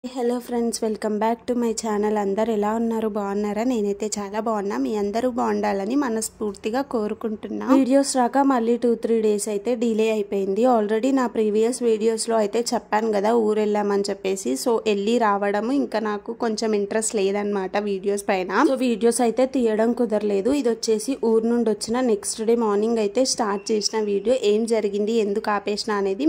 Hello friends, welcome back to my channel. అందరు ఎలా ఉన్నారు? బాగున్నారా? నేనైతే చాలా బాగున్నా. మీ అందరూ బాగుండాలని మనస్ఫూర్తిగా కోరుకుంటున్నా. వీడియోస్ రాక మళ్ళీ 2-3 డేస్ అయితే డిలే అయిపోయింది. ఆల్రెడీ నా ప్రీవియస్ వీడియోస్లో అయితే చెప్పాను కదా ఊరు వెళ్ళామని చెప్పేసి. సో వెళ్ళి రావడము ఇంకా నాకు కొంచెం ఇంట్రెస్ట్ లేదనమాట వీడియోస్ పైన. సో వీడియోస్ అయితే తీయడం కుదరలేదు. ఇది వచ్చేసి ఊరు నుండి వచ్చిన నెక్స్ట్ డే మార్నింగ్ అయితే స్టార్ట్ చేసిన వీడియో. ఏం జరిగింది, ఎందుకు ఆపేసిన అనేది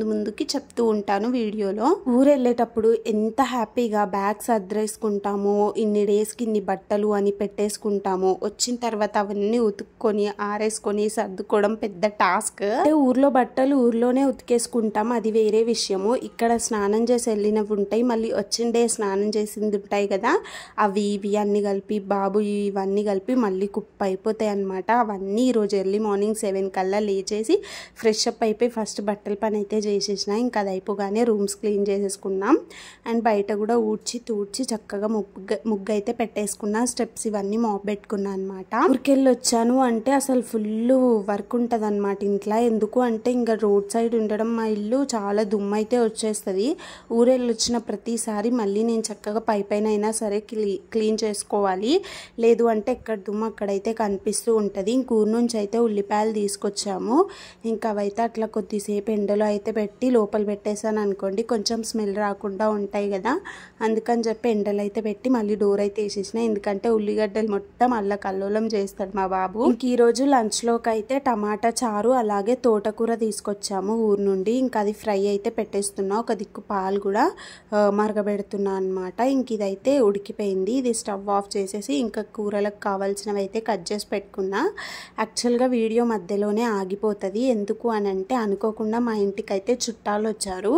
ముందుకి చెప్తూ ఉంటాను వీడియోలో. ఊరు వెళ్ళేటప్పుడు ఎంత హ్యాపీగా బ్యాగ్స్ సర్దేసుకుంటామో, ఇన్ని డేస్కి ఇన్ని బట్టలు అని పెట్టేసుకుంటామో, వచ్చిన తర్వాత అవన్నీ ఉతుక్కొని ఆరేసుకొని సర్దుకోవడం పెద్ద టాస్క్. ఊర్లో బట్టలు ఊర్లోనే ఉతికేసుకుంటాం, అది వేరే విషయము. ఇక్కడ స్నానం చేసి వెళ్ళినవి ఉంటాయి, మళ్ళీ వచ్చిన డే స్నానం చేసింది ఉంటాయి కదా, అవి ఇవి అన్ని కలిపి బాబు ఇవన్నీ కలిపి మళ్ళీ కుప్ప అయిపోతాయి అనమాట. అవన్నీ ఈరోజు ఎర్లీ మార్నింగ్ 7 కల్లా లేచేసి ఫ్రెష్ అప్ అయిపోయి ఫస్ట్ బట్టల పని అయితే చేసేసిన. ఇంకా అది అయిపోగానే రూమ్స్ క్లీన్ చేసేసుకున్నాం. అండ్ బయట కూడా తూడ్చి చక్కగా ముగ్గు అయితే పెట్టేసుకున్నా. స్టెప్స్ ఇవన్నీ మాప్ పెట్టుకున్నా అనమాట. ఊరికెళ్ళి వచ్చాను అంటే అసలు ఫుల్ వర్క్ ఉంటుంది అనమాట ఇంట్లో. ఎందుకు అంటే ఇంకా రోడ్ సైడ్ ఉండడం మా ఇల్లు చాలా దుమ్ము అయితే వచ్చేస్తుంది. ఊరెళ్ళి వచ్చిన ప్రతిసారి మళ్ళీ నేను చక్కగా పైన అయినా సరే క్లీన్ చేసుకోవాలి. లేదు అంటే ఎక్కడ దుమ్ము అక్కడైతే కనిపిస్తూ ఉంటుంది. ఇంక ఊరు నుంచి అయితే ఉల్లిపాయలు తీసుకొచ్చాము. ఇంకా అవైతే అట్లా కొద్దిసేపు ఎండలో అయితే పెట్టి లోపల పెట్టేసాను అనుకోండి, కొంచెం స్మెల్ రాకుండా ఉంటాయి కదా, అందుకని చెప్పి ఎండలు అయితే పెట్టి మళ్ళీ డోర్ అయితే వేసేసిన. ఎందుకంటే ఉల్లిగడ్డలు మొత్తం అల్లకల్లోలం చేస్తాడు మా బాబు. ఇంక ఈరోజు లంచ్లోకి అయితే టమాటా చారు అలాగే తోటకూర తీసుకొచ్చాము ఊరు నుండి. ఇంకా అది ఫ్రై అయితే పెట్టేస్తున్నా. ఒక దిక్కు పాలు కూడా మరగబెడుతున్నా అనమాట. ఇంక ఇదైతే ఉడికిపోయింది. ఇది స్టవ్ ఆఫ్ చేసేసి ఇంకా కూరలకు కావాల్సినవి అయితే కట్ చేసి పెట్టుకున్నా. యాక్చువల్గా వీడియో మధ్యలోనే ఆగిపోతుంది. ఎందుకు అని అంటే అనుకోకుండా మా ఇంటికి అయితే చుట్టాలు వచ్చారు.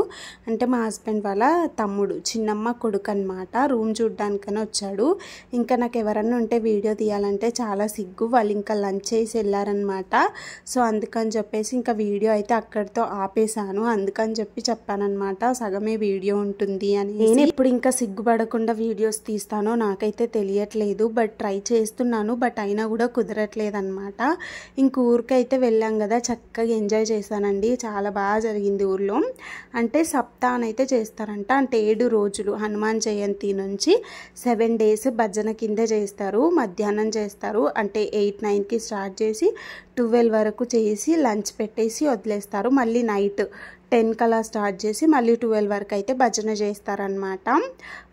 అంటే మా హస్బెండ్ వాళ్ళ తమ్ముడు, చిన్నమ్మ కొడుకు అనమాట. రూమ్ చూడ్డానికని వచ్చాడు. ఇంకా నాకు ఎవరన్నా ఉంటే వీడియో తీయాలంటే చాలా సిగ్గు. వాళ్ళు ఇంకా లంచ్ చేసి వెళ్ళారనమాట. సో అందుకని చెప్పేసి ఇంకా వీడియో అయితే అక్కడితో ఆపేశాను. అందుకని చెప్పి చెప్పానమాట సగమే వీడియో ఉంటుంది అని. నేను ఎప్పుడు ఇంకా సిగ్గుపడకుండా వీడియోస్ తీస్తానో నాకైతే తెలియట్లేదు. బట్ ట్రై చేస్తున్నాను, బట్ అయినా కూడా కుదరట్లేదు అనమాట. ఇంక ఊరికైతే వెళ్ళాం కదా, చక్కగా ఎంజాయ్ చేశానండి. చాలా బాగా జరిగింది ఊర్లో. అంటే సప్తాహం అయితే చేస్తారంట. అంటే 7 రోజులు హనుమాన్ జయంతి నుంచి 7 డేస్ భజన కింద చేస్తారు. మధ్యాహ్నం చేస్తారు. అంటే 8-9కి స్టార్ట్ చేసి 12 వరకు చేసి లంచ్ పెట్టేసి వదిలేస్తారు. మళ్ళీ నైట్ 10 కలా స్టార్ట్ చేసి మళ్ళీ 12 వరకు అయితే భజన చేస్తారనమాట.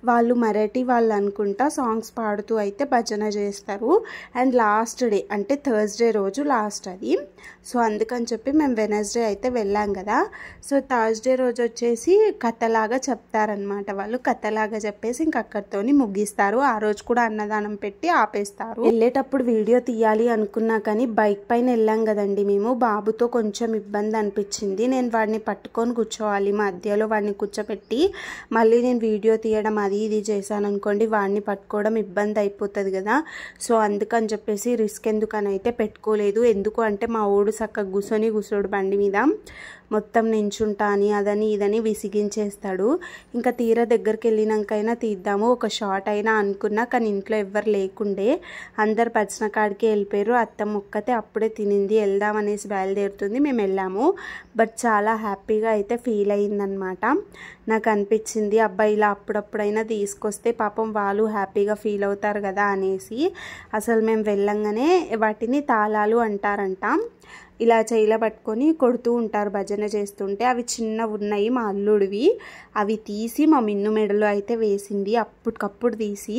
వాళ్ళు మరాఠీ వాళ్ళు అనుకుంటా, సాంగ్స్ పాడుతూ అయితే భజన చేస్తారు. అండ్ లాస్ట్ డే అంటే థర్స్డే రోజు లాస్ట్ అది. సో అందుకని చెప్పి మేము వెనస్డే అయితే వెళ్ళాం కదా. సో థర్స్డే రోజు వచ్చేసి కథలాగా చెప్తారనమాట. వాళ్ళు కథలాగా చెప్పేసి ఇంక అక్కడితోని ముగిస్తారు. ఆ రోజు కూడా అన్నదానం పెట్టి ఆపేస్తారు. వెళ్ళేటప్పుడు వీడియో తీయాలి అనుకున్నా కానీ బైక్ పైన వెళ్ళాం కదండి మేము. బాబుతో కొంచెం ఇబ్బంది అనిపించింది. నేను వాడిని పట్టుకొని కూర్చోవాలి, మధ్యలో వాడిని కూర్చోపెట్టి మళ్ళీ నేను వీడియో తీయడం అది ఇది చేశాను అనుకోండి, వాడిని పట్టుకోవడం ఇబ్బంది అయిపోతుంది కదా. సో అందుకని చెప్పేసి రిస్క్ ఎందుకని అయితే పెట్టుకోలేదు. ఎందుకు అంటే మా ఓడు చక్కగా కూర్చోడు బండి మీద, మొత్తం నించుంటా అని అదని ఇదని విసిగించేస్తాడు. ఇంకా తీరా దగ్గరికి వెళ్ళినాకైనా తీద్దాము ఒక షార్ట్ అయినా అనుకున్నా, కానీ ఇంట్లో ఎవ్వరు లేకుండే, అందరు పచ్చిన కాడికి వెళ్ళిపోయారు. అత్తమ్మ ఒక్కతే అప్పుడే తినింది, వెళ్దాం అనేసి బయలుదేరుతుంది. మేము వెళ్ళాము. బట్ చాలా హ్యాపీగా అయితే ఫీల్ అయ్యిందనమాట. నాకు అనిపించింది అబ్బాయి ఇలా అప్పుడప్పుడైనా తీసుకొస్తే పాపం వాళ్ళు హ్యాపీగా ఫీల్ అవుతారు కదా అనేసి. అసలు మేము వెళ్ళంగానే వాటిని తాళాలు అంటారంట. ఇలా చేయిలో పట్టుకొని కొడుతూ ఉంటారు భజన చేస్తుంటే. అవి చిన్నవి ఉన్నాయి మా అల్లుడివి. అవి తీసి మా మిన్ను మెడలో అయితే వేసింది. అప్పటికప్పుడు తీసి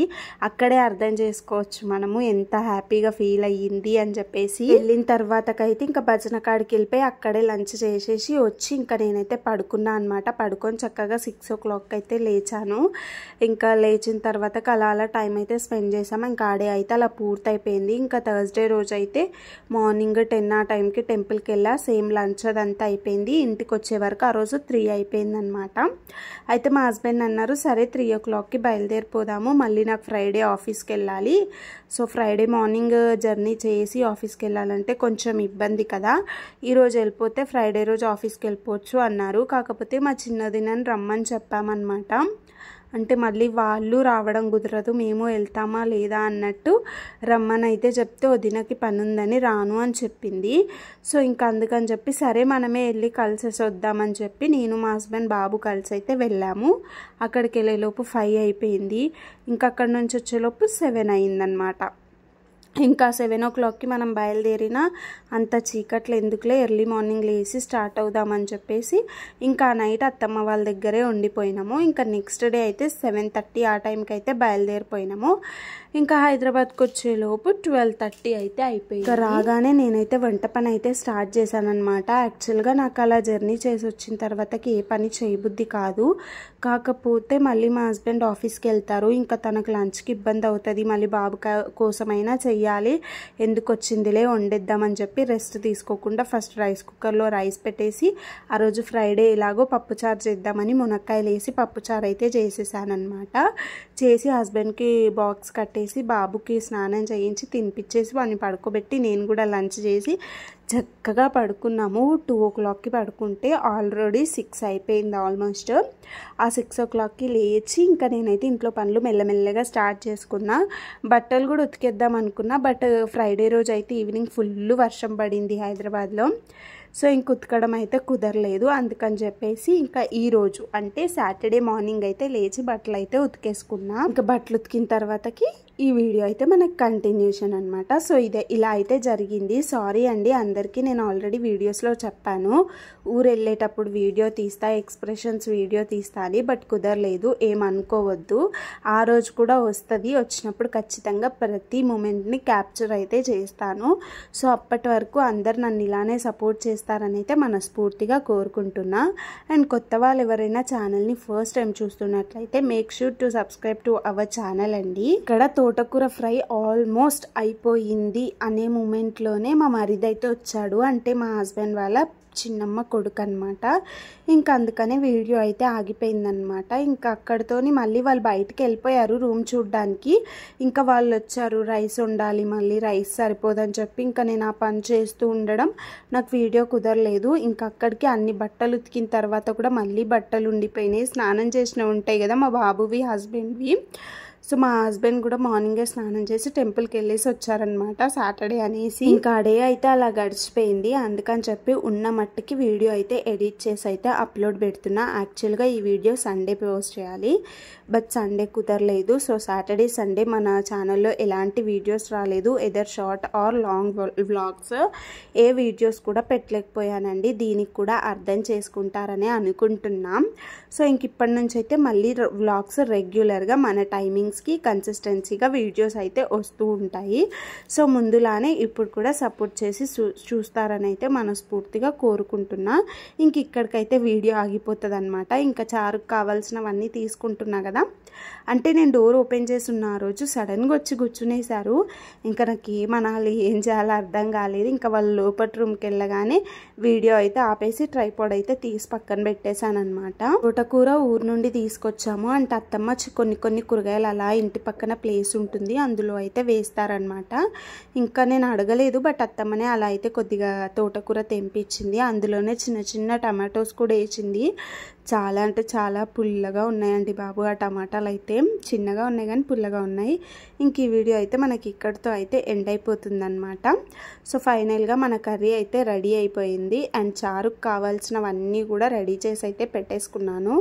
అక్కడే అర్థం చేసుకోవచ్చు మనము ఎంత హ్యాపీగా ఫీల్ అయ్యింది అని చెప్పేసి. వెళ్ళిన తర్వాతకైతే ఇంకా భజన కాడికి వెళ్ళిపోయి అక్కడే లంచ్ చేసేసి వచ్చి ఇంకా నేనైతే పడుకున్నా అనమాట. పడుకొని చక్కగా 6 o'clock అయితే లేచాను. ఇంకా లేచిన తర్వాత అలా టైం అయితే స్పెండ్ చేసాము. ఇంకా ఆడే అయితే అలా పూర్తయిపోయింది. ఇంకా థర్స్డే రోజు అయితే మార్నింగ్ 10 ఆ టైంకి టెంపుల్కి వెళ్ళా. సేమ్ లంచ్ అదంతా అయిపోయింది. ఇంటికి వచ్చే వరకు ఆ రోజు 3 అయిపోయింది అనమాట. అయితే మా హస్బెండ్ అన్నారు సరే 3 o'clockకి బయలుదేరిపోదాము, మళ్ళీ నాకు ఫ్రైడే ఆఫీస్కి వెళ్ళాలి. సో ఫ్రైడే మార్నింగ్ జర్నీ చేసి ఆఫీస్కి వెళ్ళాలంటే కొంచెం ఇబ్బంది కదా, ఈరోజు వెళ్ళిపోతే ఫ్రైడే రోజు ఆఫీస్కి వెళ్ళిపోవచ్చు అన్నారు. కాకపోతే మా చిన్నదినని రమ్మని చెప్పామన్నమాట. అంటే మళ్ళీ వాళ్ళు రావడం కుదరదు, మేము వెళ్తామా లేదా అన్నట్టు రమ్మని అయితే చెప్తే వదినకి పని ఉందని రాను అని చెప్పింది. సో ఇంకా అందుకని చెప్పి సరే మనమే వెళ్ళి కలిసేసి వద్దామని చెప్పి నేను మా హస్బెండ్ బాబు కలిసి అయితే వెళ్ళాము. అక్కడికి వెళ్ళేలోపు 5 అయిపోయింది. ఇంకా అక్కడి నుంచి వచ్చేలోపు 7 అయిందనమాట. ఇంకా 7 o'clockకి మనం బయలుదేరిన అంత చీకట్లు ఎందుకులే, ఎర్లీ మార్నింగ్ లేచి స్టార్ట్ అవుదామని చెప్పేసి ఇంకా నైట్ అత్తమ్మ వాళ్ళ దగ్గరే ఉండిపోయినాము. ఇంకా నెక్స్ట్ డే అయితే 7:30 ఆ టైంకి అయితే బయలుదేరిపోయినాము. ఇంకా హైదరాబాద్కి వచ్చేలోపు 12:30 అయితే అయిపోయింది. ఇంకా రాగానే నేనైతే వంట పని అయితే స్టార్ట్ చేశాను అనమాట. యాక్చువల్గా నాకు అలా జర్నీ చేసి వచ్చిన తర్వాతకి ఏ పని చేయబుద్ధి కాదు. కాకపోతే మళ్ళీ మా హస్బెండ్ ఆఫీస్కి వెళ్తారు, ఇంకా తనకు లంచ్కి ఇబ్బంది అవుతుంది, మళ్ళీ బాబు కోసమైనా చెయ్యాలి, ఎందుకు వచ్చిందిలే వండేద్దామని చెప్పి రెస్ట్ తీసుకోకుండా ఫస్ట్ రైస్ కుక్కర్లో రైస్ పెట్టేసి ఆ రోజు ఫ్రైడే ఎలాగో పప్పుచారు చేద్దామని మునక్కాయలు వేసి పప్పుచారు అయితే చేసేసానమాట. చేసి హస్బెండ్కి బాక్స్ కట్టేసి బాబుకి స్నానం చేయించి తినిపించేసి వాడిని పడుకోబెట్టి నేను కూడా లంచ్ చేసి చక్కగా పడుకున్నాము. 2 o'clockకి పడుకుంటే ఆల్రెడీ 6 అయిపోయింది ఆల్మోస్ట్. ఆ 6 o'clockకి లేచి ఇంకా నేనైతే ఇంట్లో పనులు మెల్లమెల్లగా స్టార్ట్ చేసుకున్నా. బట్టలు కూడా ఉతికేద్దాం అనుకున్నా, బట్ ఫ్రైడే రోజు అయితే ఈవినింగ్ ఫుల్ వర్షం పడింది హైదరాబాద్లో. సో ఇంక ఉతకడం అయితే కుదరలేదు. అందుకని చెప్పేసి ఇంకా ఈరోజు అంటే సాటర్డే మార్నింగ్ అయితే లేచి బట్టలు అయితే ఉతికేసుకున్నా. ఇంకా బట్టలు ఉతికిన తర్వాతకి ఈ వీడియో అయితే మనకి కంటిన్యూషన్ అనమాట. సో ఇదే ఇలా అయితే జరిగింది. సారీ అండి అందరికీ, నేను ఆల్రెడీ వీడియోస్లో చెప్పాను ఊరు వెళ్ళేటప్పుడు వీడియో తీస్తా, ఎక్స్ప్రెషన్స్ వీడియో తీస్తా అని, బట్ కుదరలేదు, ఏమనుకోవద్దు. ఆ రోజు కూడా వస్తుంది, వచ్చినప్పుడు ఖచ్చితంగా ప్రతి మూమెంట్ని క్యాప్చర్ అయితే చేస్తాను. సో అప్పటి వరకు అందరు నన్ను ఇలానే సపోర్ట్ చేస్తారని అయితే మనస్ఫూర్తిగా కోరుకుంటున్నా. అండ్ కొత్త వాళ్ళు ఎవరైనా ఛానల్ని ఫస్ట్ టైం చూస్తున్నట్లయితే make sure to subscribe to our channel అండి. ఇక్కడ తోటకూర ఫ్రై ఆల్మోస్ట్ అయిపోయింది అనే మూమెంట్లోనే మా మరిదైతే వచ్చాడు, అంటే మా హస్బెండ్ వాళ్ళ చిన్నమ్మ కొడుకు అనమాట. ఇంకా అందుకనే వీడియో అయితే ఆగిపోయిందనమాట. ఇంకా అక్కడితోని మళ్ళీ వాళ్ళు బయటికి వెళ్ళిపోయారు రూమ్ చూడడానికి. ఇంకా వాళ్ళు వచ్చారు, రైస్ వండాలి, మళ్ళీ రైస్ సరిపోదని చెప్పి ఇంకా నేను ఆ పని చేస్తూ ఉండడం నాకు వీడియో కుదరలేదు. ఇంకా అక్కడికి అన్ని బట్టలు ఉతికిన తర్వాత కూడా మళ్ళీ బట్టలు ఉండిపోయినాయి. స్నానం చేసినవి ఉంటాయి కదా మా బాబువి హస్బెండ్వి. సో మా హస్బెండ్ కూడా మార్నింగే స్నానం చేసి టెంపుల్కి వెళ్ళేసి వచ్చారనమాట సాటర్డే అనేసి. ఇంకా డే అయితే అలా గడిచిపోయింది. అందుకని చెప్పి ఉన్న మట్టికి వీడియో అయితే ఎడిట్ చేసి అయితే అప్లోడ్ పెడుతున్నా. యాక్చువల్గా ఈ వీడియో సండే పోస్ట్ చేయాలి, బట్ సండే కుదరలేదు. సో సాటర్డే సండే మన ఛానల్లో ఎలాంటి వీడియోస్ రాలేదు, either short or long vlogs ఏ వీడియోస్ కూడా పెట్టలేకపోయానండి. దీనికి కూడా అర్థం చేసుకుంటారని అనుకుంటున్నాం. సో ఇంక ఇప్పటి నుంచి అయితే మళ్ళీ వ్లాగ్స్ రెగ్యులర్గా మన టైమింగ్స్కి కన్సిస్టెన్సీగా వీడియోస్ అయితే వస్తూ ఉంటాయి. సో ముందులానే ఇప్పుడు కూడా సపోర్ట్ చేసి చూస్తారని అయితే మనస్ఫూర్తిగా కోరుకుంటున్నా. ఇంక ఇక్కడికైతే వీడియో ఆగిపోతుంది అనమాట. ఇంకా చారుకు కావాల్సినవన్నీ తీసుకుంటున్నా కదా, అంటే నేను డోర్ ఓపెన్ చేసి ఉన్న ఆ రోజు సడన్గా వచ్చి కూర్చునేశారు. ఇంకా నాకు ఏమనాలి ఏం చేయాలో అర్థం కాలేదు. ఇంకా వాళ్ళు లోపటి రూమ్కి వెళ్ళగానే వీడియో అయితే ఆపేసి ట్రైపాడ్ అయితే తీసి పక్కన పెట్టేశాను అనమాట. తోటకూర ఊరు నుండి తీసుకొచ్చాము, అంటే అత్తమ్మ కొన్ని కూరగాయలు అలా ఇంటి పక్కన ప్లేస్ ఉంటుంది అందులో అయితే వేస్తారనమాట. ఇంకా నేను అడగలేదు, బట్ అత్తమ్మనే అలా అయితే కొద్దిగా తోటకూర తెంపించింది. అందులోనే చిన్న చిన్న టమాటోస్ కూడా వేసింది. చాలా అంటే చాలా పుల్లగా ఉన్నాయండి బాబు ఆ టమాటాలు అయితే. చిన్నగా ఉన్నాయి కానీ పుల్లగా ఉన్నాయి. ఇంక ఈ వీడియో అయితే మనకి ఇక్కడితో అయితే ఎండ్ అయిపోతుంది అనమాట. సో ఫైనల్గా మన కర్రీ అయితే రెడీ అయిపోయింది. అండ్ చారుకు కావాల్సినవన్నీ కూడా రెడీ చేసి అయితే పెట్టేసుకున్నాను.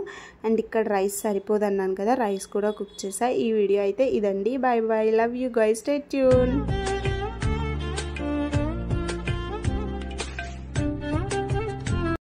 అండ్ ఇక్కడ రైస్ సరిపోదన్నాను కదా, రైస్ కూడా కుక్ చేసా. ఈ వీడియో అయితే ఇదండి. Bye bye, love you guys, stay tune.